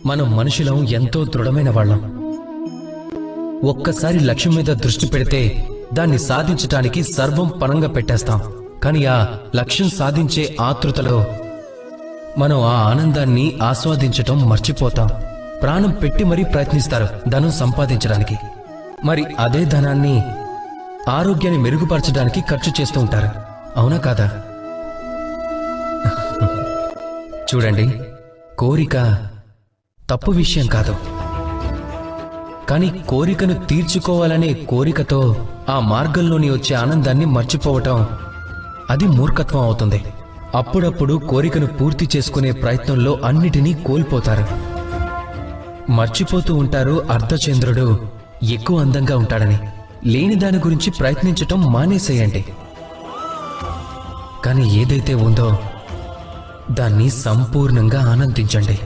మనం మనుషులం ఎంతో దృఢమైన వాళ్ళం. ఒక్కసారి లక్ష్యం మీద దృష్టి పెడితే దాన్ని సాధించటానికి సర్వం పణంగా పెట్టేస్తాం. కానీ ఆ లక్ష్యం సాధించే ఆతృతలో మనం ఆ ఆనందాన్ని ఆస్వాదించటం మర్చిపోతాం. ప్రాణం పెట్టి మరీ ప్రయత్నిస్తారు ధనం సంపాదించడానికి. మరి అదే ధనాన్ని ఆరోగ్యాన్ని మెరుగుపరచడానికి ఖర్చు చేస్తూ ఉంటారు. అవునా కాదా? చూడండి, కోరిక తప్పు విషయం కాదు. కానీ కోరికను తీర్చుకోవాలనే కోరికతో ఆ మార్గంలోని వచ్చే ఆనందాన్ని మర్చిపోవటం అది మూర్ఖత్వం అవుతుంది. అప్పుడప్పుడు కోరికను పూర్తి చేసుకునే ప్రయత్నంలో అన్నిటినీ కోల్పోతారు. మర్చిపోతూ ఉంటారు అర్ధచంద్రుడు ఎక్కువ అందంగా ఉంటాడని. లేని దాని గురించి ప్రయత్నించటం మానేసేయండి. కానీ ఏదైతే ఉందో దాన్ని సంపూర్ణంగా ఆనందించండి.